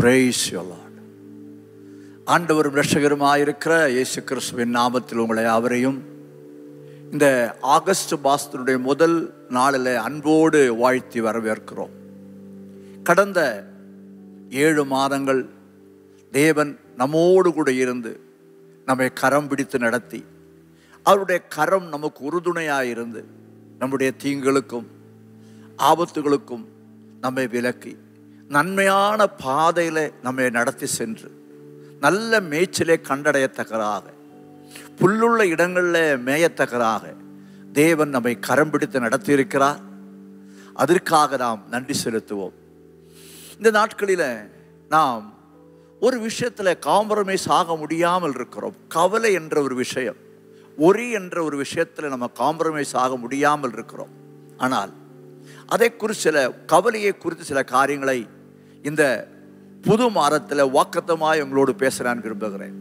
Praise your Lord. ஆண்டவரும் இரட்சகருமாயிருக்கிற இயேசு கிறிஸ்துவின் நாமத்தில் உங்களை யாவரையும் இந்த ஆகஸ்ட் மாதத்தினுடைய முதல் நாளில் அன்போடு வாழ்த்தி வரவேற்கிறோம். கடந்த 7 மாதங்கள் தேவன் நம்மோடு கூட இருந்து நம்மை கரம் பிடித்து நடத்தி, அவருடைய கரம் நமக்கு உறுதுணையாக இருந்து நம்முடைய தீங்குகளுக்கும் ஆபத்துகளுக்கும் நம்மை விலக்கி நன்மையான பாதையில் நம்மை நடத்தி சென்று நல்ல மேய்ச்சலை கண்டடையத்தக்கதாக, புல்லுள்ள இடங்களில் மேயத்தக்கதாக தேவன் நம்மை கரம் பிடித்து நடத்தியிருக்கிறார். அதற்காக நாம் நன்றி செலுத்துவோம். இந்த நாட்களில் நாம் ஒரு விஷயத்தில் காம்ப்ரமைஸ் ஆக முடியாமல் இருக்கிறோம். கவலை என்ற ஒரு விஷயம், ஒரி என்ற ஒரு விஷயத்தில் நம்ம காம்ப்ரமைஸ் ஆக முடியாமல் இருக்கிறோம். ஆனால் அதை குறித்து சில கவலையை குறித்து சில காரியங்களை இந்த புது மாதத்தில் வாக்குத்தமாய் உங்களோடு பேச நான் விரும்புகிறேன்.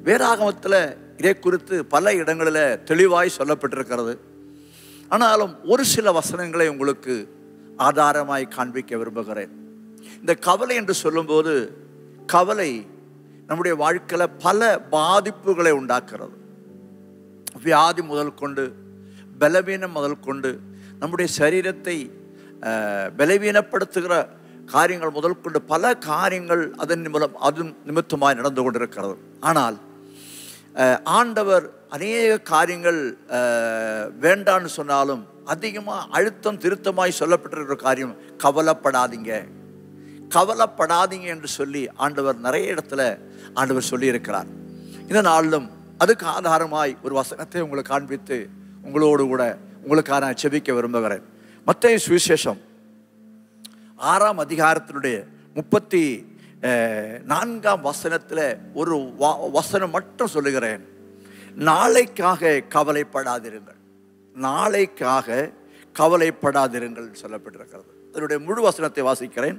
வேதாகமத்தில் இதை குறித்து பல இடங்களில் தெளிவாய் சொல்லப்பட்டிருக்கிறது. ஆனாலும் ஒரு சில வசனங்களை உங்களுக்கு ஆதாரமாய் காண்பிக்க விரும்புகிறேன். இந்த கவலை என்று சொல்லும்போது, கவலை நம்முடைய வாழ்க்கையில் பல பாதிப்புகளை உண்டாக்குறது. வியாதி முதல் கொண்டு, பலவீனம் முதல் கொண்டு, நம்முடைய சரீரத்தை பலவீனப்படுத்துகிற காரியங்கள் முதல் கொண்டு பல காரியங்கள் அதன் நிமித்தமாய் நடந்து கொண்டிருக்கிறது. ஆனால் ஆண்டவர் அநேக காரியங்கள் வேண்டான்னு சொன்னாலும் அதிகமாக அழுத்தம் திருத்தமாய் சொல்லப்பட்டிருக்கிற காரியம் கவலைப்படாதீங்க, கவலைப்படாதீங்க என்று சொல்லி ஆண்டவர் நிறைய இடத்துல ஆண்டவர் சொல்லியிருக்கிறார். இந்த நாளிலும் அதுக்கு ஆதாரமாய் ஒரு வசனத்தை உங்களுக்கு காண்பித்து உங்களோடு கூட உங்களுக்காக நான் செபிக்க விரும்புகிறேன். மத்தேயு சுவிசேஷம் 6ஆம் அதிகாரத்தினுடைய 34ஆம் வசனத்தில் ஒரு வசனம் மட்டும் சொல்லுகிறேன். நாளைக்காக கவலைப்படாதிருங்கள், நாளைக்காக கவலைப்படாதிருங்கள் சொல்லப்பட்டிருக்கிறது. அதனுடைய முழு வசனத்தை வாசிக்கிறேன்.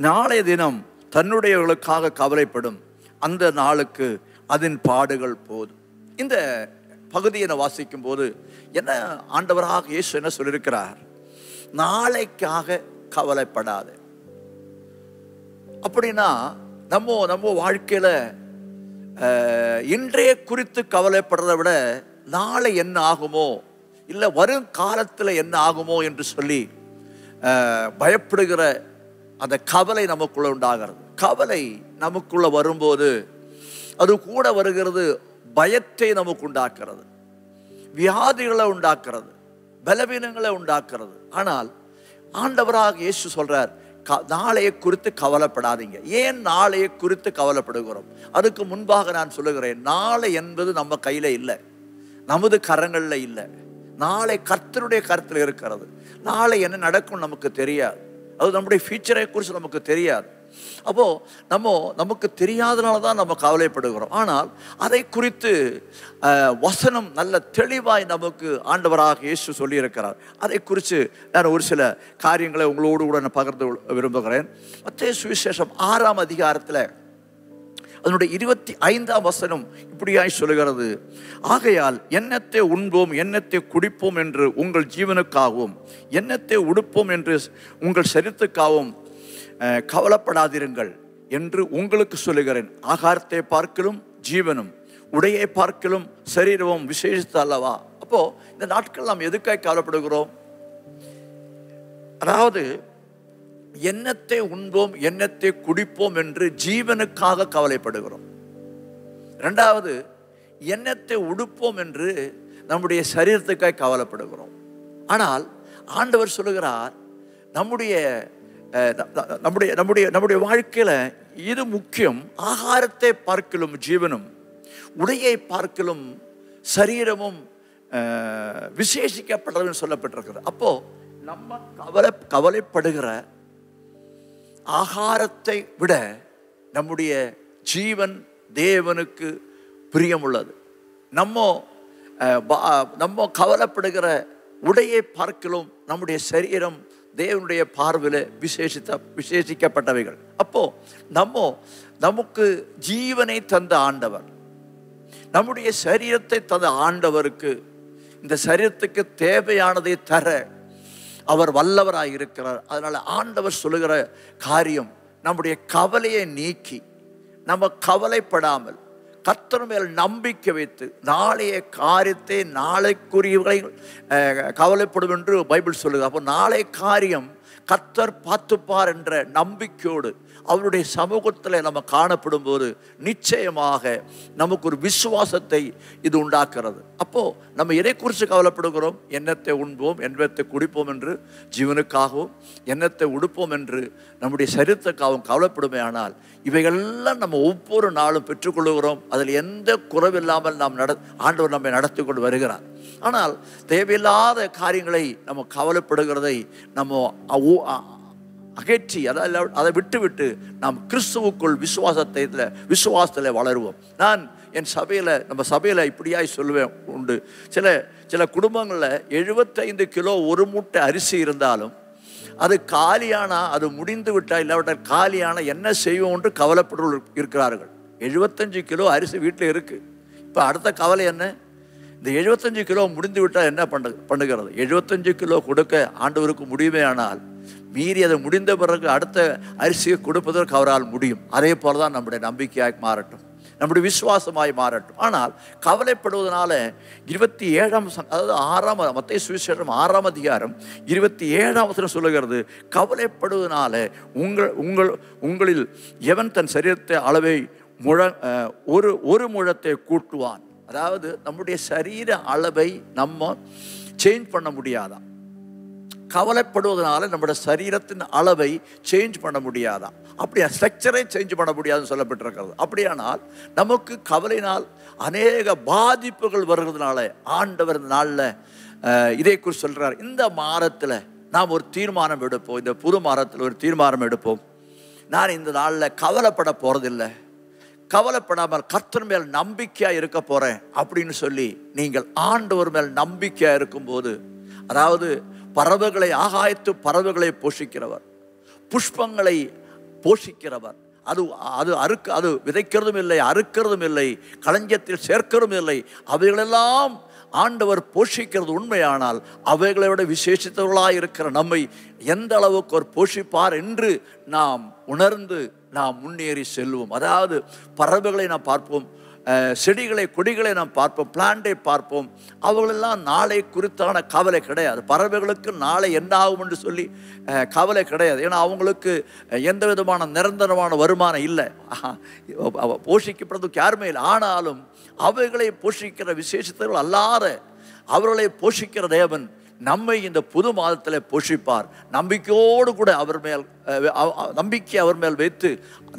நாளைய தினம் தன்னுடையவர்களுக்காக கவலைப்படும், அந்த நாளுக்கு அதன் பாடுகள் போதும். இந்த பகுதியை நான் வாசிக்கும் போது என்ன ஆண்டவராக இயேசு என்ன சொல்லியிருக்கிறார்? நாளைக்காக கவலைப்படாது. அப்படின்னா நம்ம வாழ்க்கையில் இன்றைய குறித்து கவலைப்படுறதை விட நாளை என்ன ஆகுமோ, இல்லை வரும் காலத்தில் என்ன ஆகுமோ என்று சொல்லி பயப்படுகிற அந்த கவலை நமக்குள்ள உண்டாகிறது. கவலை நமக்குள்ள வரும்போது அது கூட வருகிறது பயத்தை நமக்கு உண்டாக்குறது, வியாதிகளை உண்டாக்குறது, பலவீனங்களை உண்டாக்குறது. ஆனால் ஆண்டவராக இயேசு சொல்றார், நாளையை குறித்து கவலைப்படாதீங்க. ஏன் நாளையை குறித்து கவலைப்படுகிறோம்? அதுக்கு முன்பாக நான் சொல்லுகிறேன், நாளை என்பது நம்ம கையில் இல்லை, நமது கரங்களில் இல்லை. நாளை கர்த்தருடைய கருத்தில் இருக்கிறது. நாளை என்ன நடக்கும் நமக்கு தெரியாது. அது நம்முடைய ஃபியூச்சரை குறித்து நமக்கு தெரியாது. அப்போது நமக்கு தெரியாதனால தான் நம்ம கவலைப்படுகிறோம். ஆனால் அதை குறித்து வசனம் நல்ல தெளிவாய் நமக்கு ஆண்டவராக இயேசு சொல்லியிருக்கிறார். அதை குறித்து நான் ஒரு சில காரியங்களை உங்களோடு கூட நான் பகிர்ந்து விரும்புகிறேன். மத்தேயு சுவிசேஷம் 6ஆம் அதிகாரத்தில் அதனுடைய 25ஆம் வசனம் இப்படியாய் சொல்லுகிறது, ஆகையால் எண்ணத்தை உண்போம் எண்ணத்தை குடிப்போம் என்று உங்கள் ஜீவனுக்காகவும் எண்ணத்தை உடுப்போம் என்று உங்கள் சரீரத்துக்காகவும் கவலைப்படாதிருங்கள் என்று உங்களுக்கு சொல்லுகிறேன். ஆகாரத்தை பார்க்கலும் ஜீவனும் உடையை பார்க்கலும் சரீரமும் விசேஷித்த அல்லவா? அப்போ இந்த நாட்கள் நாம் எதுக்காக கவலைப்படுகிறோம்? அதாவது எண்ணத்தை உண்போம் எண்ணத்தை குடிப்போம் என்று ஜீவனுக்காக கவலைப்படுகிறோம். இரண்டாவது, எண்ணத்தை உடுப்போம் என்று நம்முடைய சரீரத்துக்காக கவலைப்படுகிறோம். ஆனால் ஆண்டவர் சொல்லுகிறார், நம்முடைய வாழ்க்கையில் இது முக்கியம். ஆகாரத்தை பார்க்கலும் ஜீவனும் உடையை பார்க்கலும் சரீரமும் விசேஷிக்கப்பட்டதுன்னு சொல்லப்பட்டிருக்கிறது. அப்போ நம்ம கவலைப்படுகிற ஆகாரத்தை விட நம்முடைய ஜீவன் தேவனுக்கு பிரியமுள்ளது. நம்ம கவலைப்படுகிற உடையை பார்க்கலும் நம்முடைய சரீரம் தேவனுடைய பார்வையில் விசேஷிக்கப்பட்டவைகள். அப்போ நமக்கு ஜீவனை தந்த ஆண்டவர், நம்முடைய சரீரத்தை தந்த ஆண்டவருக்கு இந்த சரீரத்துக்கு தேவையானதை தர அவர் வல்லவராக இருக்கிறார். அதனால ஆண்டவர் சொல்லுகிற காரியம், நம்முடைய கவலையை நீக்கி நம்ம கவலைப்படாமல் கர்த்தர் மேல் நம்பிக்கை வைத்து நாளைய காரியத்தை நாளைக்குரியவர்களை கவலைப்படும் என்று பைபிள் சொல்லுது. அப்போ நாளை காரியம் கர்த்தர் பார்த்துப்பார் என்ற நம்பிக்கையோடு அவருடைய சமூகத்தில் நம்ம காணப்படும் போது நிச்சயமாக நமக்கு ஒரு விசுவாசத்தை இது உண்டாக்குறது. அப்போது நம்ம எதை குறித்து கவலைப்படுகிறோம்? எண்ணத்தை உண்போம், எண்ணத்தை குடிப்போம் என்று ஜீவனுக்காகவும், எண்ணத்தை உடுப்போம் என்று நம்முடைய சரீரத்துக்காகவும் கவலைப்படுமே. ஆனால் இவைகளெல்லாம் நம்ம ஒவ்வொரு நாளும் பெற்றுக்கொள்கிறோம். அதில் எந்த குறைவில்லாமல் ஆண்டவர் நம்மை நடத்தி கொண்டு வருகிறார். ஆனால் தேவையில்லாத காரியங்களை நம்ம கவலைப்படுகிறதை நம்ம அகற்றி அதை விட்டு நாம் கிறிஸ்துவுக்குள் விசுவாசத்தில் வளருவோம். நான் என் நம்ம சபையில் இப்படியாய் சொல்லுவேன் உண்டு. சில குடும்பங்களில் 75 கிலோ ஒரு மூட்டை அரிசி இருந்தாலும் அது காலியானா, அது முடிந்து விட்டால் இல்லாவிட்டால் காலியான என்ன செய்வோம் என்று கவலைப்பட்டு இருக்கிறார்கள். 75 கிலோ அரிசி வீட்டில் இருக்குது. இப்போ அடுத்த கவலை என்ன? இந்த 75 கிலோ முடிந்து விட்டால் என்ன பண்ணுகிறது? 75 கிலோ கொடுக்க ஆண்டவருக்கு முடியுமே. ஆனால் மீறி அதை முடிந்த பிறகு அடுத்த அரிசியை கொடுப்பதற்கு அவரால் முடியும். அதே போல தான் நம்முடைய நம்பிக்கையாய் மாறட்டும், நம்முடைய விசுவாசமாய் மாறட்டும். ஆனால் கவலைப்படுவதனால 27ஆம் அதாவது மத்தேயு சுவிசேஷம் 6ஆம் அதிகாரம் 27ஆம் வசனம் சொல்லுகிறது, கவலைப்படுவதனால உங்களில் எவன் தன் சரீரத்தை அளவை ஒரு முழத்தை கூட்டுவான். அதாவது நம்முடைய சரீர அளவை நம்ம சேஞ்ச் பண்ண முடியாதான். கவலைப்படுவதனால நம்முடைய சரீரத்தின் அளவை சேஞ்ச் பண்ண முடியாதான். அப்படியா ஸ்ட்ரக்சரை சேஞ்ச் பண்ண முடியாதுன்னு சொல்லப்பட்டிருக்கிறது. அப்படியானால் நமக்கு கவலையினால் அநேக பாதிப்புகள் வருகிறதுனால ஆண்டவர் இந்த நாளில் இதை குறித்து சொல்கிறார். இந்த மாதத்தில் நாம் ஒரு தீர்மானம் எடுப்போம். இந்த புது மாதத்தில் ஒரு தீர்மானம் எடுப்போம். நான் இந்த நாளில் கவலைப்பட போகிறதில்லை, கவலைப்படாமல் கர்த்தர் மேல் நம்பிக்கையாக இருக்க போகிறேன் அப்படின்னு சொல்லி நீங்கள் ஆண்டவர் மேல் நம்பிக்கையாக இருக்கும்போது, அதாவது பறவைகளை ஆகாயத்து பறவைகளை போஷிக்கிறவர், புஷ்பங்களை போஷிக்கிறவர், அது விதைக்கிறதும் இல்லை, அறுக்கிறதும் இல்லை, களஞ்சியத்தில் சேர்க்கிறதும் இல்லை, அவைகளெல்லாம் ஆண்டவர் போஷிக்கிறது உண்மையானால் அவைகளை விட விசேஷித்தவர்களாக இருக்கிற நம்மை எந்த அளவுக்கு ஒரு போஷிப்பார் என்று நாம் உணர்ந்து நாம் முன்னேறி செல்வோம். அதாவது பறவைகளை நாம் பார்ப்போம், செடிகளை கொடிகளை நாம் பார்ப்போம், பிளான்டை பார்ப்போம். அவங்களெல்லாம் நாளை குறித்தான கவலை கிடையாது. பறவைகளுக்கு நாளை என்ன ஆகும் என்று சொல்லி கவலை கிடையாது. ஏன்னா அவங்களுக்கு எந்த விதமான நிரந்தரமான வருமானம் இல்லை, போஷிக்கப்படுறதுக்கு யாருமே இல்லை. ஆனாலும் அவைகளை போஷிக்கிற விசேஷத்தவர்கள் அல்லாத அவர்களை போஷிக்கிற தேவன் நம்மை இந்த புது மாதத்தில் போஷிப்பார். நம்பிக்கையோடு கூட அவர் மேல் வைத்து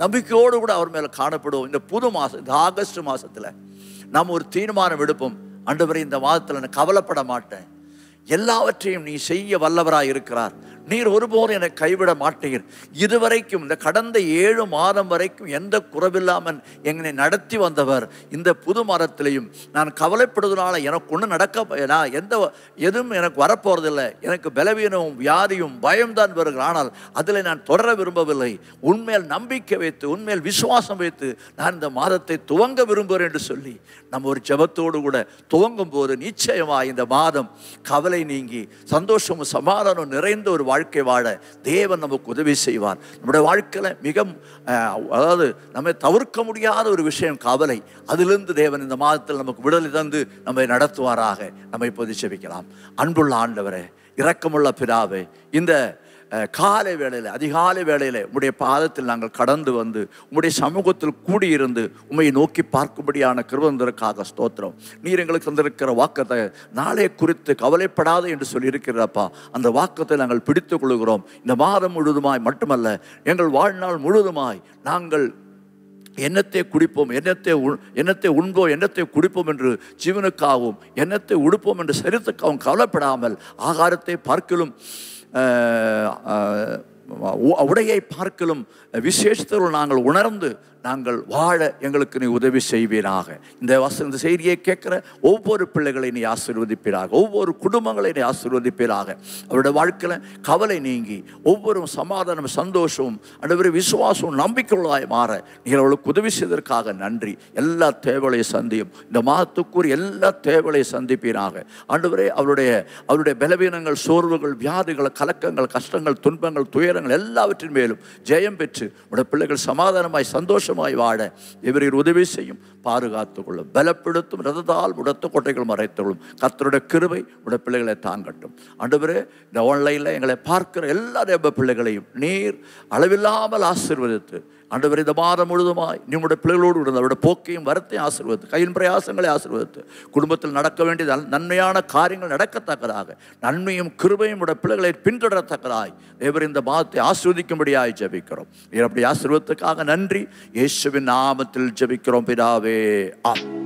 நம்பிக்கையோடு கூட அவர் மேல் காணப்படுவோம். இந்த புது மாதம், இந்த ஆகஸ்ட் மாதத்தில் நாம் ஒரு தீர்மானம் எடுப்போம். ஆண்டவரே, இந்த மாதத்தில் நான் கவலைப்பட மாட்டேன், எல்லாவற்றையும் நீ செய்ய வல்லவராய் இருக்கிறார், நீர் ஒருபோதும் என்னை கைவிட மாட்டீர். இதுவரைக்கும் இந்த கடந்த 7 மாதம் வரைக்கும் எந்த குறைவில்லாமல் என்னை நடத்தி வந்தவர் இந்த புது மாதத்திலையும் நான் கவலைப்படுவதனால எனக்கு ஒன்றும் நான் எதுவும் எனக்கு வரப்போறதில்லை. எனக்கு பலவீனமும் வியாதியும் பயம்தான் வருகிற. ஆனால் அதில் நான் தொடர விரும்பவில்லை. உண்மையில் நம்பிக்கை வைத்து, உண்மையில் விசுவாசம் வைத்து நான் இந்த மாதத்தை துவங்க விரும்புகிறேன் என்று சொல்லி நம்ம ஒரு ஜெபத்தோடு கூட துவங்கும் போது நிச்சயமாக இந்த மாதம் கவலை நீங்கி சந்தோஷமும் சமாதானம் நிறைந்த ஒரு வாழ்க்கை வாழ தேவன் நமக்கு உதவி செய்வார். நம்முடைய வாழ்க்கையில் அதாவது நம்மை தவிர்க்க முடியாத ஒரு விஷயம் கவலை. அதிலிருந்து தேவன் இந்த மாதத்தில் நமக்கு விடுதலை தந்து நம்மை நடத்துவாராக. நம்ம இப்போது ஜெபிக்கலாம். அன்புள்ள ஆண்டவரே, இரக்கமுள்ள பிதாவே, இந்த காலை வேளையில், அதிகாலை வேளையில் உம்முடைய பாதத்தில் நாங்கள் கடந்து வந்து உம்முடைய சமூகத்தில் கூடியிருந்து உம்மை நோக்கி பார்க்கும்படியான கிருபைக்காக ஸ்தோத்திரம். நீர் எங்களுக்கு தந்திருக்கிற வாக்கத்தை நாளை குறித்து கவலைப்படாது என்று சொல்லியிருக்கிறப்பா, அந்த வாக்கத்தை நாங்கள் பிடித்துக் கொள்கிறோம். இந்த மாதம் முழுவதுமாய் மட்டுமல்ல, எங்கள் வாழ்நாள் முழுவதுமாய் நாங்கள் எண்ணத்தை குடிப்போம், எண்ணத்தை உண்போம், எண்ணத்தை குடிப்போம் என்று ஜீவனுக்காகவும் எண்ணத்தை உடுப்போம் என்று சரீரத்துக்காகவும் கவலைப்படாமல் ஆகாரத்தை பார்க்கலும் உடையை பார்க்கலும் விசேஷத்தோடு நாங்கள் உணர்ந்து நாங்கள் வாழ எங்களுக்கு நீ உதவி செய்வீராக. இந்த செய்தியை கேட்கிற ஒவ்வொரு பிள்ளைகளை நீ ஆசீர்வதிப்பீராக. ஒவ்வொரு குடும்பங்களை நீ ஆசீர்வதிப்பீராக. அவருடைய வாழ்க்கையில் கவலை நீங்கி ஒவ்வொரு சமாதானம், சந்தோஷமும், ஆண்டவரே விசுவாசமும், நம்பிக்கையுள்ளதாய் மாற நீங்கள் அவளுக்கு உதவி செய்ததற்காக நன்றி. எல்லா தேவைகளை சந்தியும். இந்த மாதத்துக்குரிய எல்லா தேவைகளை சந்திப்பீராக. ஆண்டவரே அவருடைய பலவீனங்கள், சோர்வுகள், வியாதிகள், கலக்கங்கள், கஷ்டங்கள், துன்பங்கள், துயரங்கள் எல்லாவற்றின் மேலும் ஜெயம் பெற்று உடைய பிள்ளைகள் சமாதானமாய் சந்தோஷமாய் வாழ இவரில் உதவி செய்யும். பாதுகாத்துக் கொள்ளும், பலப்படுத்தும், ரதத்தால் உடத்த கோட்டைகள் மறைத்துள்ளும். கர்த்தருடைய கிருபை உடைய பிள்ளைகளை தாங்கட்டும். ஆண்டவரே, இந்த ஆன்லைனில் எங்களை பார்க்கிற எல்லா தேவ பிள்ளைகளையும் நீர் அளவில்லாமல் ஆசீர்வதித்து, ஆண்டவரே இந்த மாதம் முழுதுமாய் நீ உடைய பிள்ளைகளோடு இருந்த அவருடைய போக்கையும் வரத்தையும் ஆசீர்வதித்து, கையின் பிரயாசங்களை ஆசீர்வதித்து, குடும்பத்தில் நடக்க வேண்டிய நன்மையான காரியங்கள் நடக்கத்தக்கதாக, நன்மையும் கிருபையும் உடைய பிள்ளைகளை பின்தொடரத்தக்கதாய் தேவர் இந்த மாதத்தை ஆசீர்வதிக்கும்படியாய் ஜெபிக்கிறோம். அப்படி ஆசீர்வதித்துக்காக நன்றி. இயேசுவின் நாமத்தில் ஜெபிக்கிறோம் பிதாவே. ஆமென்.